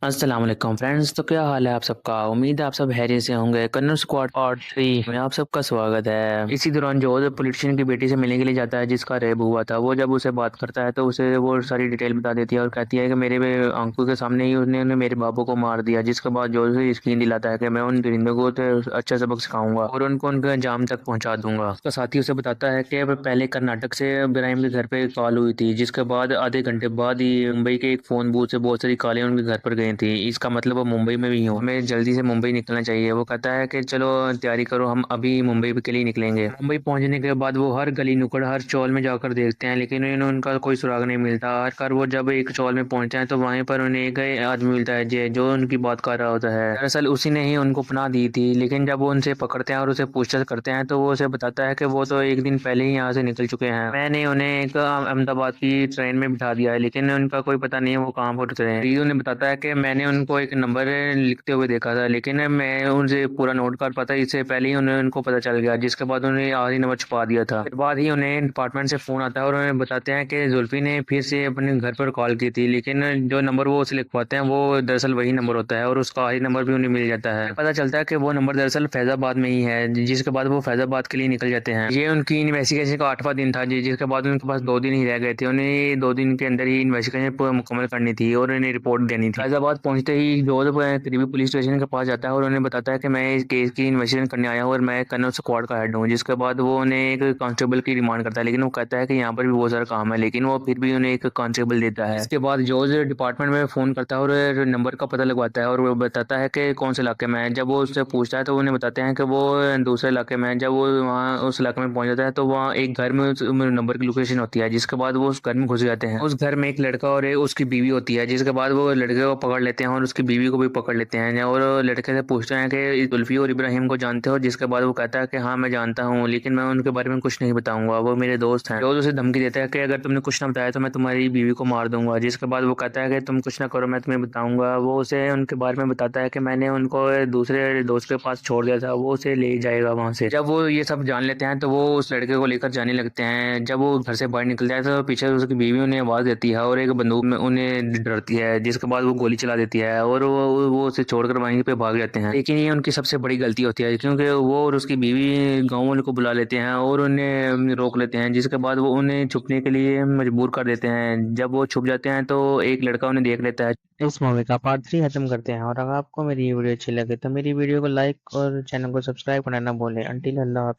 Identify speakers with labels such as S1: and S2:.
S1: अस्सलाम वालेकुम फ्रेंड्स। तो क्या हाल है आप सबका। उम्मीद है आप सब हैरियत से होंगे। कन्नड़ स्क्वाड पार्ट 3 में आप सबका स्वागत है। इसी दौरान जो पॉलिटिशियन की बेटी से मिलने के लिए जाता है जिसका रेप हुआ था, वो जब उसे बात करता है तो उसे वो सारी डिटेल बता देती है और कहती है कि मेरे आंखों के सामने ही उसने मेरे बाबू को मार दिया। जिसके बाद जो उसे यकीन दिलाता है कि मैं उन दरिंदों को तो अच्छा सबक सिखाऊंगा और उनको उनके अंजाम तक पहुंचा दूंगा। उसका साथी उसे बताता है कि पहले कर्नाटक से इब्राहिम के घर पे कॉल हुई थी, जिसके बाद आधे घंटे बाद ही मुंबई के एक फोन बूथ से बहुत सारी कॉलें उनके घर पर गई थी। इसका मतलब वो मुंबई में भी हूँ, हमें जल्दी से मुंबई निकलना चाहिए। वो कहता है कि चलो तैयारी करो, हम अभी मुंबई के लिए निकलेंगे। मुंबई पहुंचने के बाद वो हर गली नुक्कड़ हर चौल में जाकर देखते हैं, लेकिन उन्हें उनका कोई सुराग नहीं मिलता। आखिर वो जब एक चौल में पहुंचते हैं तो वहीं पर उन्हें एक आदमी मिलता है जो उनकी बात कर रहा होता है। दरअसल उसी ने ही उनको पनाह दी थी, लेकिन जब वो उनसे पकड़ते हैं और उसे पूछताछ करते हैं तो वो उसे बताता है कि वो तो एक दिन पहले ही यहाँ से निकल चुके हैं। मैंने उन्हें एक अहमदाबाद की ट्रेन में बिठा दिया है, लेकिन उनका कोई पता नहीं है वो कहाँ पर उतरे हैं। रियो ने बताता है कि मैंने उनको एक नंबर लिखते हुए देखा था, लेकिन मैं उनसे पूरा नोट कर पाता इससे पहले ही उन्हें उनको पता चल गया। जिसके बाद उन्हें आखिरी नंबर छुपा दिया था। फिर बाद ही उन्हें डिपार्टमेंट से फोन आता है और उन्हें बताते हैं कि जुल्फी ने फिर से अपने घर पर कॉल की थी, लेकिन जो नंबर वो उसे लिख पाते हैं वो दरअसल वही नंबर होता है और उसका आखिरी नंबर भी उन्हें मिल जाता है। पता चलता है कि वो नंबर दरअसल फैजाबाद में ही है। जिसके बाद वो फैजाबाद के लिए निकल जाते हैं। ये उनकी इन्वेस्टिगेशन का 8वां दिन था जिसके बाद उनके पास 2 दिन ही रह गए थे। उन्हें 2 दिन के अंदर ही इन्वेस्टिगेशन पूरा मुकम्मल करनी थी और उन्हें रिपोर्ट देनी थी। फैजाबाद पहुंचते ही जो करीबी पुलिस स्टेशन के पास जाता है और उन्हें बताता है कि मैं इस केस की इन्वेस्टिगेशन करने आया हूँ और मैं कन्नौज स्क्वाड का हेड हूँ। जिसके बाद वो उन्हें एक कांस्टेबल की डिमांड करता है, लेकिन वो कहता है कि यहाँ पर भी बहुत सारा काम है, लेकिन वो फिर भी उन्हें एक कांस्टेबल देता है। इसके बाद जॉर्ज डिपार्टमेंट में फोन करता है और नंबर का पता लगवाता है और वो बताता है कि कौन से इलाके में है। जब वो उससे पूछता है तो उन्हें बताते हैं कि वो दूसरे इलाके में है। जब वो वहाँ उस इलाके में पहुंच जाता है तो वहाँ एक घर में उस नंबर की लोकेशन होती है। जिसके बाद वो उस घर में घुस जाते हैं। उस घर में एक लड़का और उसकी बीवी होती है। जिसके बाद वो लड़के को पकड़ लेते हैं और उसकी बीवी को भी पकड़ लेते हैं और लड़के से पूछते हैं कि जुल्फी और इब्राहिम को जानते हो। जिसके बाद वो कहता है कि हाँ मैं जानता हूँ, लेकिन मैं उनके बारे में कुछ नहीं बताऊंगा, वो मेरे दोस्त हैं। रोज उसे धमकी देता है कि अगर तुमने कुछ ना बताया तो मैं तुम्हारी बीवी को मार दूंगा। जिसके बाद वो कहता है कि तुम कुछ ना करो, मैं तुम्हें बताऊंगा। वो उसे उनके बारे में बताता है कि मैंने उनको दूसरे दोस्त के पास छोड़ दिया था, वो उसे ले जाएगा वहां से। जब वो ये सब जान लेते हैं तो वो उस लड़के को लेकर जाने लगते हैं। जब वो घर से बाहर निकल जाए तो पीछे उसकी बीवी उन्हें आवाज देती है और एक बंदूक में उन्हें डरती है। जिसके बाद वो गोली चला देती है और वो उसे छोड़कर वहीं पे भाग जाते हैं। लेकिन ये उनकी सबसे बड़ी गलती होती है, क्योंकि वो और उसकी बीवी गाँव वालों को बुला लेते हैं और उन्हें रोक लेते हैं। जिसके बाद वो उन्हें छुपने के लिए मजबूर कर देते हैं। जब वो छुप जाते हैं तो एक लड़का उन्हें देख लेता है। इस मूवी का पार्ट 3 खत्म करते हैं और अगर आपको मेरी ये वीडियो अच्छी लगे तो मेरी वीडियो को लाइक और चैनल को सब्सक्राइब करना ना भूलें। अंटिल अल्लाह हाफिज़।